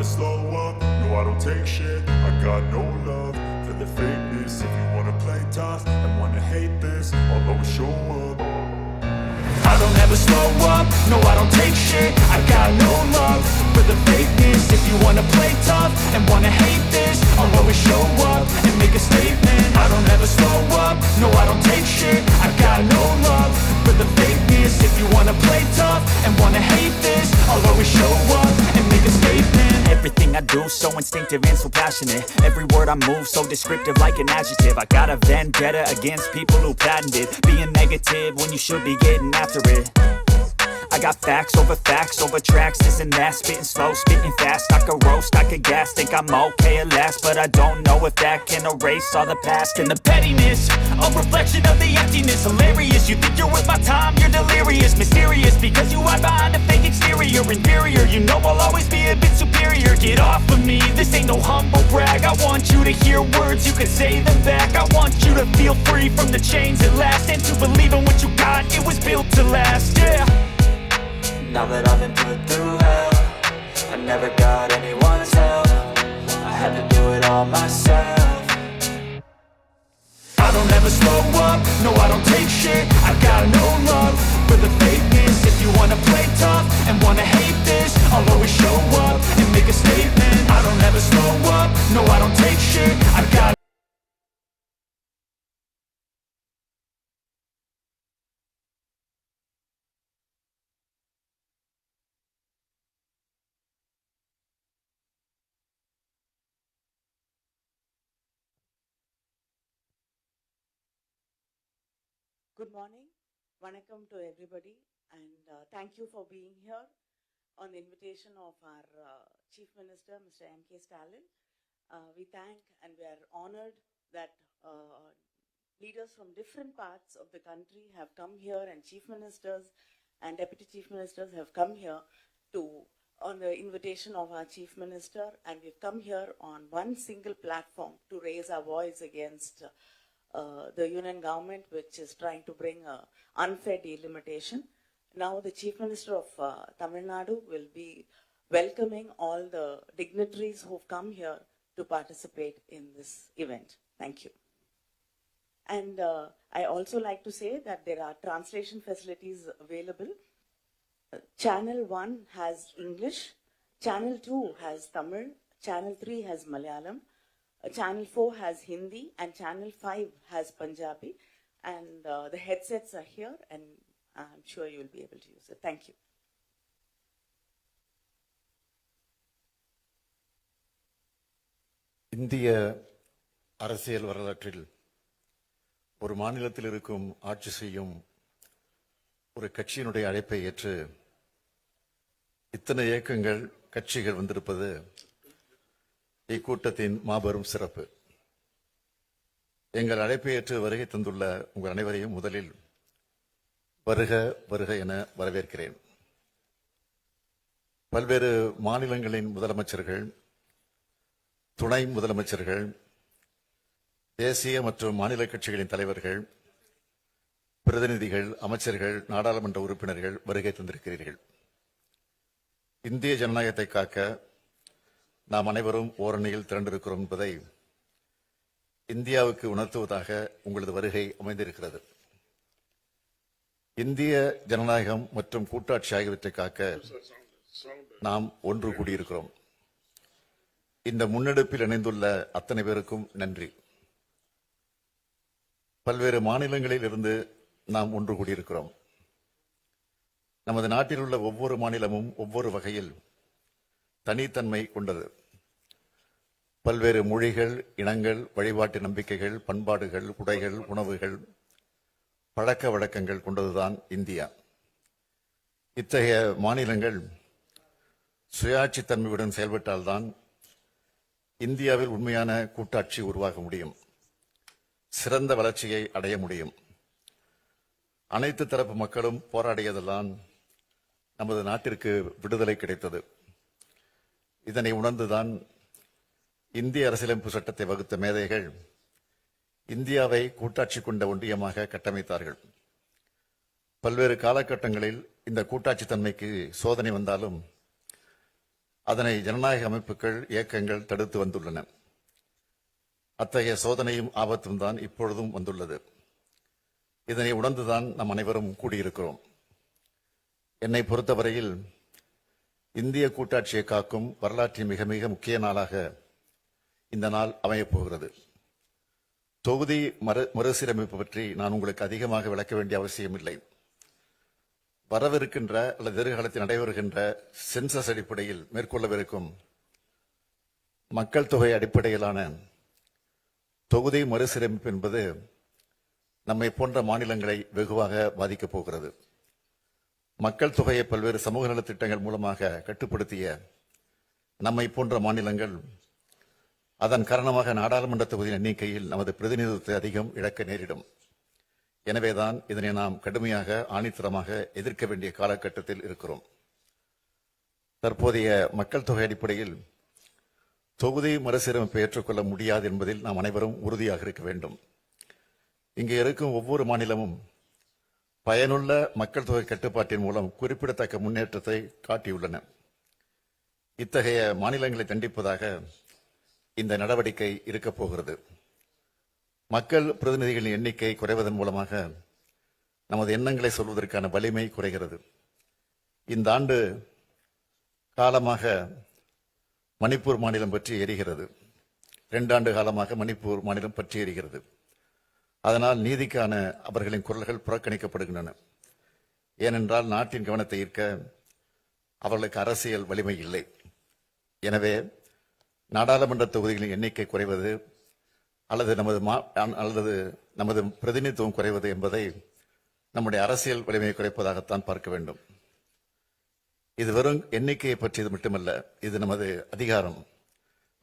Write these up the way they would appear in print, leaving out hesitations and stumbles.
slow up, no I don't take shit. I got no love for the fakeness. If you wanna play tough and wanna hate this, I'll always show up. I don't ever slow up, no I don't take shit. I got no love for the fakeness. If you wanna play tough and wanna hate this, I'll always show up and make a statement. I don't ever slow up, no I don't take shit. I got no love for the fakeness. If you wanna play tough and wanna hate this, I'll always show up and make a statement. Everything I do so instinctive and so passionate. Every word I move so descriptive like an adjective. I got a vendetta against people who patented being negative when you should be getting after it. I got facts over tracks, this and that. Spitting slow, spitting fast. I could roast, I could gas. Think I'm okay at last, but I don't know if that can erase all the past. And the pettiness, a reflection of the emptiness. Hilarious, you think you're worth my time, you're delirious. Mysterious, because you hide behind a fake exterior. Inferior, you know I'll always be a bit superior. Get off of me, this ain't no humble brag. I want you to hear words, you can say them back. I want you to feel free from the chains at last, and to believe in what you got, it was built to last, yeah. Now that I've been put through hell, I never got anyone's help. I had to do it all myself. I don't ever slow up, no I don't take shit. I got no love for the fakeness. If you wanna play tough and wanna hate this, I'll always show up and make a statement. I don't ever slow up, no I don't take shit. I got Good morning. Vanakkam to everybody, and thank you for being here on the invitation of our Chief Minister, Mr. M.K. Stalin. We thank and we are honored that leaders from different parts of the country have come here, and Chief Ministers and Deputy Chief Ministers have come here on the invitation of our Chief Minister, and we've come here on one single platform to raise our voice against the union government, which is trying to bring unfair delimitation. Now the Chief Minister of Tamil Nadu will be welcoming all the dignitaries who've come here to participate in this event. Thank you. And I also like to say that there are translation facilities available. Channel 1 has English, Channel 2 has Tamil, Channel 3 has Malayalam, Channel 4 has Hindi, and Channel 5 has Punjabi, and the headsets are here, and I'm sure you will be able to use it. Thank you. இந்திய அரசியல் வரலாற்றில் ஒரு மாநிலத்தில் இருக்கும் ஆட்சி செய்யும் ஒரு கட்சியினுடைய அழைப்பை ஏற்று இத்தனை இயக்கங்கள் கட்சிகள் வந்திருப்பது இக்கூட்டத்தின் மாபெரும் சிறப்பு. எங்கள் அழைப்பை ஏற்று வருகை தந்துள்ள உங்கள் அனைவரையும் முதலில் வருக வருக என வரவேற்கிறேன். பல்வேறு மாநிலங்களின் முதலமைச்சர்கள், துணை முதலமைச்சர்கள், தேசிய மற்றும் மாநில கட்சிகளின் தலைவர்கள், பிரதிநிதிகள், அமைச்சர்கள், நாடாளுமன்ற உறுப்பினர்கள் வருகை தந்திருக்கிறீர்கள். இந்திய ஜனநாயகத்தை காக்க நாம் அனைவரும் ஓரணியில் திரண்டிருக்கிறோம் என்பதை இந்தியாவுக்கு உணர்த்துவதாக உங்களது வருகை அமைந்திருக்கிறது. இந்திய ஜனநாயகம் மற்றும் கூட்டாட்சி ஆகியவற்றை காக்க நாம் ஒன்று கூடியிருக்கிறோம். இந்த முன்னெடுப்பில் இணைந்துள்ள அத்தனை பேருக்கும் நன்றி. பல்வேறு மாநிலங்களில் இருந்து நாம் ஒன்று கூடியிருக்கிறோம். நமது நாட்டில் உள்ள ஒவ்வொரு மாநிலமும் ஒவ்வொரு வகையில் தனித்தன்மை கொண்டது. பல்வேறு மொழிகள், இனங்கள், வழிபாட்டு நம்பிக்கைகள், பண்பாடுகள், உடைகள், உணவுகள், பழக்க வழக்கங்கள் கொண்டதுதான் இந்தியா. இத்தகைய மாநிலங்கள் சுயாட்சித்தன்மையுடன் செயல்பட்டால்தான் இந்தியாவில் உண்மையான கூட்டாட்சி உருவாக முடியும், சிறந்த வளர்ச்சியை அடைய முடியும். அனைத்து தரப்பு மக்களும் போராடியதெல்லாம் நமது நாட்டிற்கு விடுதலை கிடைத்தது. இதனை உணர்ந்துதான் இந்திய அரசியலமைப்பு சட்டத்தை வகுத்த மேதைகள் இந்தியாவை கூட்டாட்சி கொண்ட ஒன்றியமாக கட்டமைத்தார்கள். பல்வேறு காலகட்டங்களில் இந்த கூட்டாட்சி தன்மைக்கு சோதனை வந்தாலும் அதனை ஜனநாயக அமைப்புகள் இயக்கங்கள் தடுத்து வந்துள்ளன. அத்தகைய சோதனையும் ஆபத்தும் தான் இப்பொழுதும் வந்துள்ளது. இதனை உணர்ந்துதான் நம் அனைவரும் கூடியிருக்கிறோம். என்னை பொறுத்தவரையில் இந்திய கூட்டாட்சியை காக்கும் வரலாற்றின் மிக மிக முக்கிய நாளாக இந்த நாள் அமையப் போகிறது. தொகுதி மறுசீரமைப்பு பற்றி நான் உங்களுக்கு அதிகமாக விளக்க வேண்டிய அவசியமில்லை. வரவிருக்கின்ற அல்லது எதிர்காலத்தில் நடைபெறுகின்ற சென்சஸ் அடிப்படையில் மேற்கொள்ளவிருக்கும் மக்கள் தொகை அடிப்படையிலான தொகுதி மறுசீரமைப்பு என்பது நம்மை போன்ற மாநிலங்களை வெகுவாக பாதிக்கப் போகிறது. மக்கள் தொகையை பல்வேறு சமூக நலத்திட்டங்கள் மூலமாக கட்டுப்படுத்திய நம்மை போன்ற மாநிலங்கள் அதன் காரணமாக நாடாளுமன்ற தொகுதியின் எண்ணிக்கையில் நமது பிரதிநிதித்துவத்தை அதிகம் இழக்க நேரிடும். எனவேதான் இதனை நாம் கடுமையாக ஆணித்தரமாக எதிர்க்க வேண்டிய காலகட்டத்தில் இருக்கிறோம். தற்போதைய மக்கள் தொகை அடிப்படையில் தொகுதி மறுசீரமைப்பை ஏற்றுக்கொள்ள முடியாது என்பதில் நாம் அனைவரும் உறுதியாக இருக்க வேண்டும். இங்கே இருக்கும் ஒவ்வொரு மாநிலமும் பயனுள்ள மக்கள் தொகை கட்டுப்பாட்டின் மூலம் குறிப்பிடத்தக்க முன்னேற்றத்தை காட்டியுள்ளன. இத்தகைய மாநிலங்களை தண்டிப்பதாக இந்த நடவடிக்கை இருக்கப் போகிறது. மக்கள் பிரதிநிதிகளின் எண்ணிக்கை குறைவதன் மூலமாக நமது எண்ணங்களை சொல்வதற்கான வலிமை குறைகிறது. இந்த ஆண்டு காலமாக மணிப்பூர் மாநிலம் பற்றி எரிகிறது. 2 ஆண்டு காலமாக மணிப்பூர் மாநிலம் பற்றி எரிகிறது. அதனால் நீதிக்கான அவர்களின் குரல்கள் புறக்கணிக்கப்படுகின்றன. ஏனென்றால் நாட்டின் கவனத்தை ஈர்க்க அவர்களுக்கு அரசியல் வலிமை இல்லை. எனவே நாடாளுமன்ற தொகுதிகளின் எண்ணிக்கை குறைவது அல்லது நமது பிரதிநிதித்துவம் குறைவது என்பதை நம்முடைய அரசியல் வலிமையை குறைப்பதாகத்தான் பார்க்க வேண்டும். இது வெறும் எண்ணிக்கையை பற்றியது மட்டுமல்ல, இது நமது அதிகாரம்,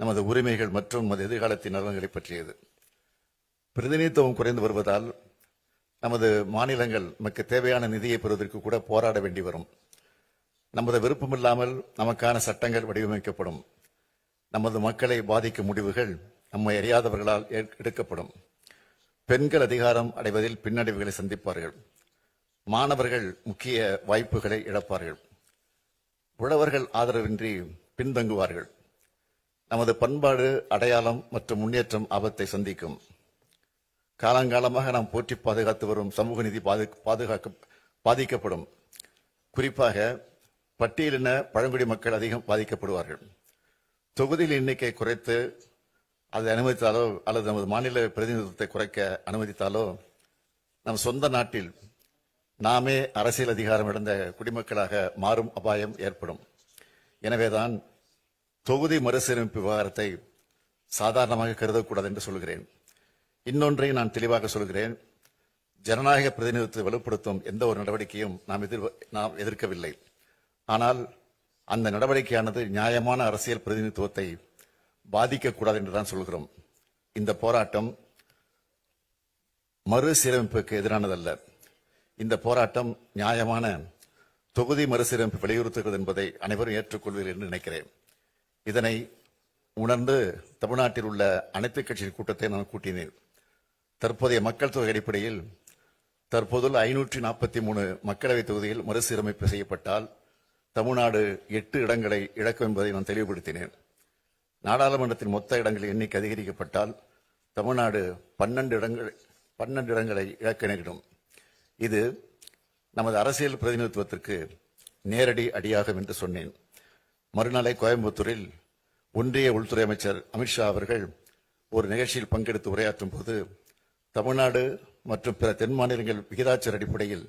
நமது உரிமைகள் மற்றும் நமது எதிர்காலத்தின் நலன்களை பற்றியது. பிரதிநிதித்துவம் குறைந்து வருவதால் நமது மாநிலங்கள் நமக்கு தேவையான நிதியை பெறுவதற்கு கூட போராட வேண்டி வரும். நமது விருப்பமில்லாமல் நமக்கான சட்டங்கள் வடிவமைக்கப்படும். நமது மக்களை பாதிக்கும் முடிவுகள் நம்மை அறியாதவர்களால் எடுக்கப்படும். பெண்கள் அதிகாரம் அடைவதில் பின்னடைவுகளை சந்திப்பார்கள். மாணவர்கள் முக்கிய வாய்ப்புகளை இழப்பார்கள். உழவர்கள் ஆதரவின்றி பின்தங்குவார்கள். நமது பண்பாடு, அடையாளம் மற்றும் முன்னேற்றம் ஆபத்தை சந்திக்கும். காலங்காலமாக நாம் போற்றி பாதுகாத்து வரும் சமூக நீதி பாதிக்கப்படும். குறிப்பாக பட்டியலின பழங்குடி மக்கள் அதிகம் பாதிக்கப்படுவார்கள். தொகுதியில் எண்ணிக்கை குறைத்து அதை அனுமதித்தாலோ அல்லது நமது மாநில பிரதிநிதித்துவத்தை குறைக்க அனுமதித்தாலோ நம் சொந்த நாட்டில் நாமே அரசியல் அதிகாரம் இழந்த குடிமக்களாக மாறும் அபாயம் ஏற்படும். எனவேதான் தொகுதி மறுசீரமைப்பு விவகாரத்தை சாதாரணமாக கருதக்கூடாது என்று சொல்கிறேன். இன்னொன்றை நான் தெளிவாக சொல்கிறேன். ஜனநாயக பிரதிநிதித்துவத்தை வலுப்படுத்தும் எந்த ஒரு நடவடிக்கையும் நாம் எதிர்க்கவில்லை. ஆனால் அந்த நடவடிக்கையானது நியாயமான அரசியல் பிரதிநிதித்துவத்தை பாதிக்கக்கூடாது என்றுதான் சொல்கிறோம். இந்த போராட்டம் மறுசீரமைப்புக்கு எதிரானதல்ல. இந்த போராட்டம் நியாயமான தொகுதி மறுசீரமைப்பு வலியுறுத்துகிறது என்பதை அனைவரும் ஏற்றுக்கொள்வீர்கள் என்று நினைக்கிறேன். இதனை உணர்ந்து தமிழ்நாட்டில் உள்ள அனைத்து கட்சியின் கூட்டத்தை நான் கூட்டினேன். தற்போதைய மக்கள் தொகை அடிப்படையில் தற்போதுள்ள 543 மக்களவைத் தொகுதியில் மறுசீரமைப்பு செய்யப்பட்டால் தமிழ்நாடு 8 இடங்களை இழக்கும் என்பதை நான் தெளிவுபடுத்தினேன். நாடாளுமன்றத்தின் மொத்த இடங்களின் எண்ணிக்கை அதிகரிக்கப்பட்டால் தமிழ்நாடு 12 இடங்களை இழக்க நேரிடும். இது நமது அரசியல் பிரதிநிதித்துவத்திற்கு நேரடி அடியாகும் என்று சொன்னேன். மறுநாளை கோயம்புத்தூரில் ஒன்றிய உள்துறை அமைச்சர் அமித்ஷா அவர்கள் ஒரு நிகழ்ச்சியில் பங்கெடுத்து உரையாற்றும் போது தமிழ்நாடு மற்றும் பிற தென் மாநிலங்கள் விகிதாச்சார அடிப்படையில்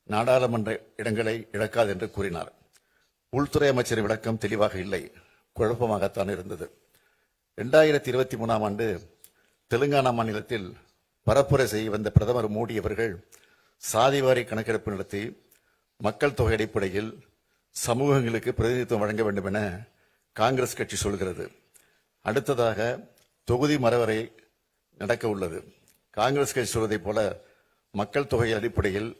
நாடாளுமன்ற இடங்களை இழக்காது என்று கூறினார். உள்துறை அமைச்சரின் விளக்கம் தெளிவாக இல்லை, குழப்பமாகத்தான் இருந்தது. 2023ஆம் ஆண்டு தெலுங்கானா மாநிலத்தில் பரப்புரை செய்ய வந்த பிரதமர் மோடி அவர்கள் சாதிவாரி கணக்கெடுப்பு நடத்தி மக்கள் தொகை அடிப்படையில் சமூகங்களுக்கு பிரதிநிதித்துவம் வழங்க வேண்டும் என காங்கிரஸ் கட்சி சொல்கிறது. அடுத்ததாக தொகுதி மறுவரை நடக்க உள்ளது. காங்கிரஸ் கட்சி சொல்வதைப் போல மக்கள் தொகை அடிப்படையில்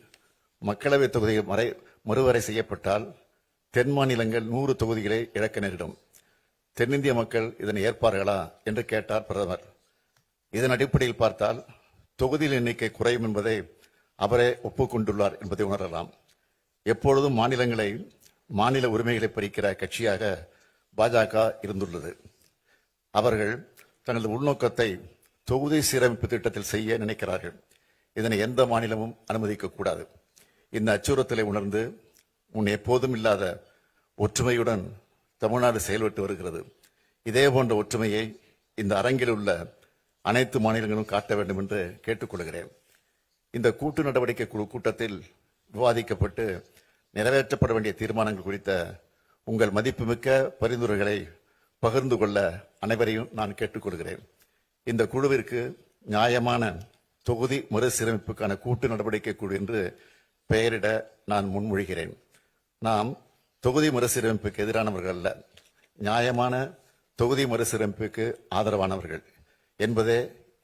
மக்களவைத் தொகுதியில் மறுவரை செய்யப்பட்டால் தென் மாநிலங்கள் 100 தொகுதிகளை இழக்க நேரிடும். தென்னிந்திய மக்கள் இதனை ஏற்பார்களா என்று கேட்டார் பிரதமர். இதன் அடிப்படையில் பார்த்தால் தொகுதியில் எண்ணிக்கை குறையும் என்பதை அவரே ஒப்புக்கொண்டுள்ளார் என்பதை உணரலாம். எப்பொழுதும் மாநில உரிமைகளை பறிக்கிற கட்சியாக பாஜக இருந்துள்ளது. அவர்கள் தங்களது உள்நோக்கத்தை தொகுதி சீரமைப்பு திட்டத்தில் செய்ய நினைக்கிறார்கள். இதனை எந்த மாநிலமும் அனுமதிக்க கூடாது. இந்த அச்சுறுத்தலை உணர்ந்து முன் எப்போதும் இல்லாத ஒற்றுமையுடன் தமிழ்நாடு செயல்பட்டு வருகிறது. இதே போன்ற ஒற்றுமையை இந்த அரங்கில் உள்ள அனைத்து மாநிலங்களும் காட்ட வேண்டும் என்று கேட்டுக்கொள்கிறேன். இந்த கூட்டு நடவடிக்கை குழு கூட்டத்தில் விவாதிக்கப்பட்டு நிறைவேற்றப்பட வேண்டிய தீர்மானங்கள் குறித்த உங்கள் மதிப்புமிக்க பரிந்துரைகளை பகிர்ந்து கொள்ள அனைவரையும் நான் கேட்டுக்கொள்கிறேன். இந்த குழுவிற்கு நியாயமான தொகுதி மறுசீரமைப்புக்கான கூட்டு நடவடிக்கை குழு என்று பெயரிட நான் முன்மொழிகிறேன். நாம் தொகுதி மறுசீரமைப்புக்கு எதிரானவர்கள் அல்ல, நியாயமான தொகுதி மறுசீரமைப்புக்கு ஆதரவானவர்கள் என்பதே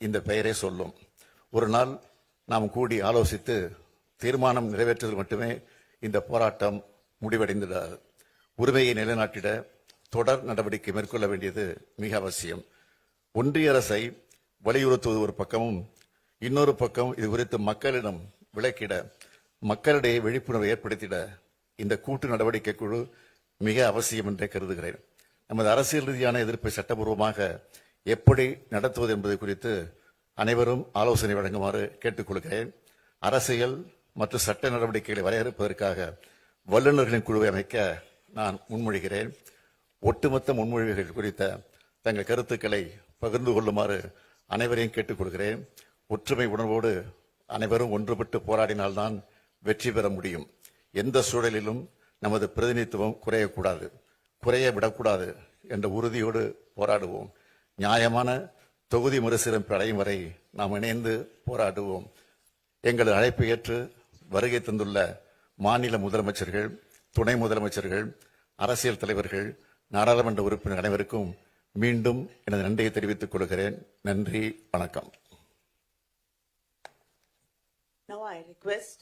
இந்த பெயரே சொல்லும். ஒரு நாள் நாம் கூடி ஆலோசித்து தீர்மானம் நிறைவேற்றுவதில் மட்டுமே இந்த போராட்டம் முடிவடைந்துள்ளது. உரிமையை நிலைநாட்டிட தொடர் நடவடிக்கை மேற்கொள்ள வேண்டியது மிக அவசியம். ஒன்றிய அரசை வலியுறுத்துவது ஒரு பக்கமும், இன்னொரு பக்கம் இது குறித்து மக்களிடம் விளக்கிட, மக்களிடையே விழிப்புணர்வை ஏற்படுத்திட இந்த கூட்டு நடவடிக்கை குழு மிக அவசியம் என்றே கருதுகிறேன். நமது அரசியல் ரீதியான எதிர்ப்பை சட்டபூர்வமாக எப்படி நடத்துவது என்பது குறித்து அனைவரும் ஆலோசனை வழங்குமாறு கேட்டுக்கொள்கிறேன். அரசியல் மற்றும் சட்ட நடவடிக்கைகளை வரையறுப்பதற்காக வல்லுநர்களின் குழுவை அமைக்க நான் முன்மொழிகிறேன். ஒட்டுமொத்த முன்மொழிவுகள் குறித்த தங்கள் கருத்துக்களை பகிர்ந்து கொள்ளுமாறு அனைவரையும் கேட்டுக்கொள்கிறேன். ஒற்றுமை உணர்வோடு அனைவரும் ஒன்றுபட்டு போராடினால்தான் வெற்றி பெற முடியும். எந்த சூழலிலும் நமது பிரதிநிதித்துவம் குறையக்கூடாது, குறைய விடக்கூடாது என்ற உறுதியோடு போராடுவோம். நியாயமான தொகுதி மறுசீரமைப்பு அடையும் வரை நாம் இணைந்து போராடுவோம். எங்களது அழைப்பை ஏற்று வருகை தந்துள்ள மாநில முதலமைச்சர்கள், துணை முதலமைச்சர்கள், அரசியல் தலைவர்கள், நாடாளுமன்ற உறுப்பினர் அனைவருக்கும் மீண்டும் எனது நன்றியை தெரிவித்துக் கொள்கிறேன். நன்றி, வணக்கம். Now I request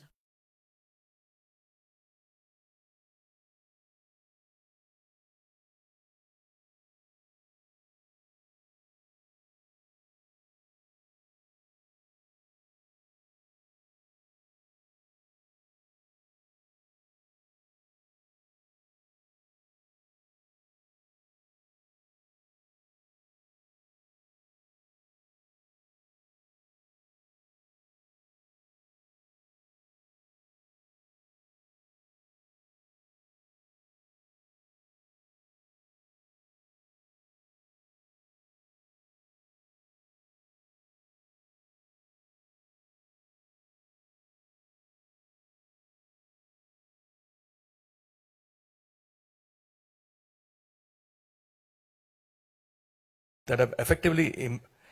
that have effectively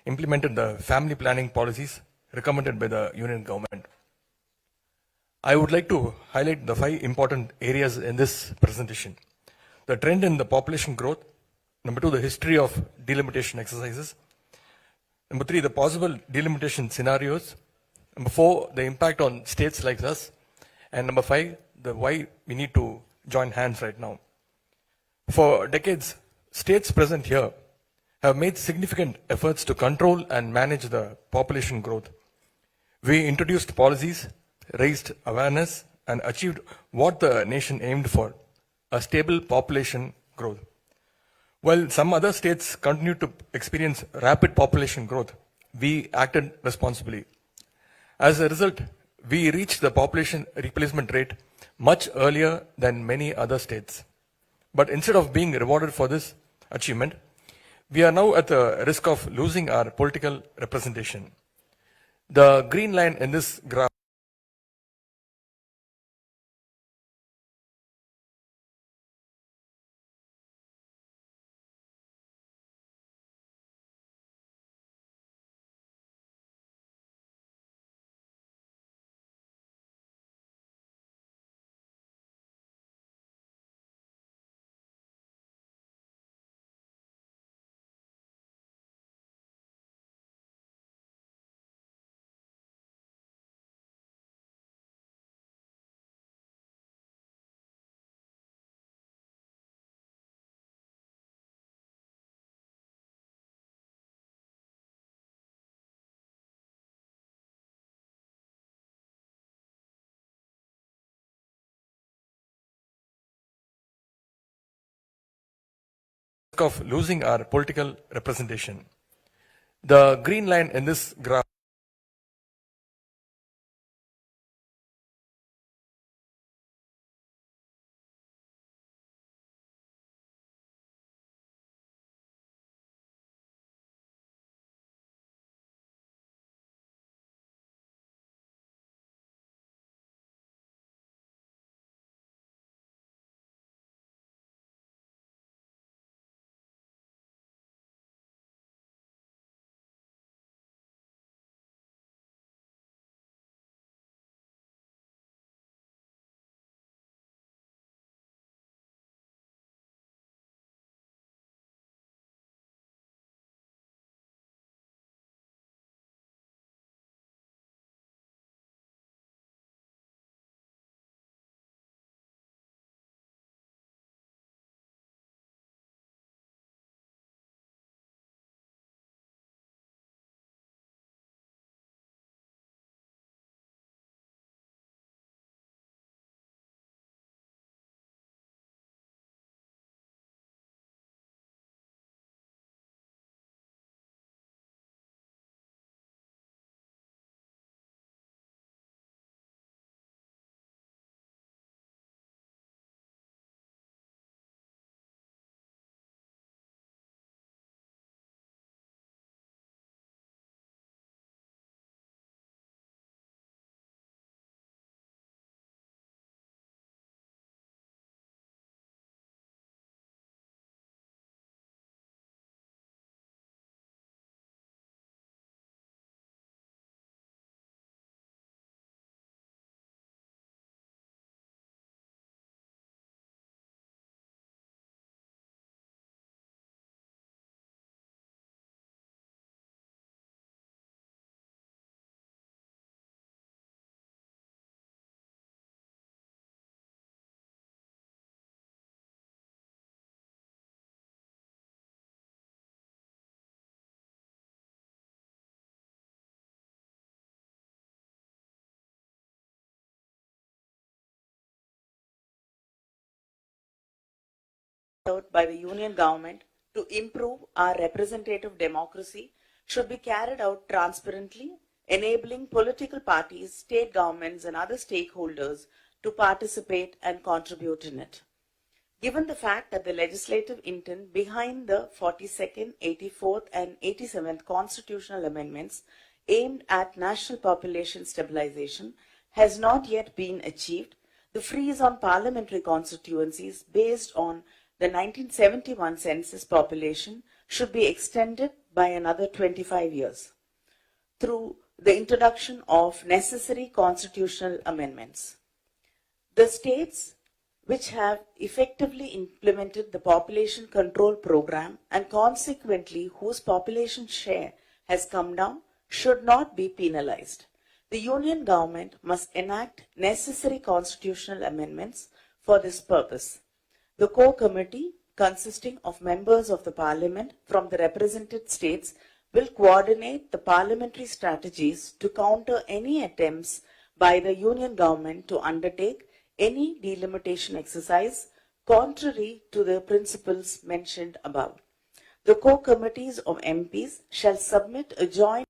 implemented the family planning policies recommended by the Union government. I would like to highlight the 5 important areas in this presentation. The trend in the population growth. Number 2, the history of delimitation exercises. Number 3, the possible delimitation scenarios. Number 4, the impact on states like us. And number 5, the why we need to join hands right now. For decades, states present here have made significant efforts to control and manage the population growth. We introduced policies, raised awareness, and achieved what the nation aimed for, a stable population growth. While some other states continue to experience rapid population growth, we acted responsibly. As a result, we reached the population replacement rate much earlier than many other states. But instead of being rewarded for this achievement, we are now at the risk of losing our political representation. The green line in this graph of losing our political representation. The green line in this graph out by the union government to improve our representative democracy should be carried out transparently, enabling political parties, state governments, and other stakeholders to participate and contribute in it. Given the fact that the legislative intent behind the 42nd, 84th, and 87th constitutional amendments aimed at national population stabilization has not yet been achieved, the freeze on parliamentary constituencies based on the 1971 census population should be extended by another 25 years through the introduction of necessary constitutional amendments. The states which have effectively implemented the population control program and consequently whose population share has come down should not be penalized. The union government must enact necessary constitutional amendments for this purpose. The core committee, consisting of members of the parliament from the represented states, will coordinate the parliamentary strategies to counter any attempts by the union government to undertake any delimitation exercise contrary to the principles mentioned above. The core committees of MPs shall submit a joint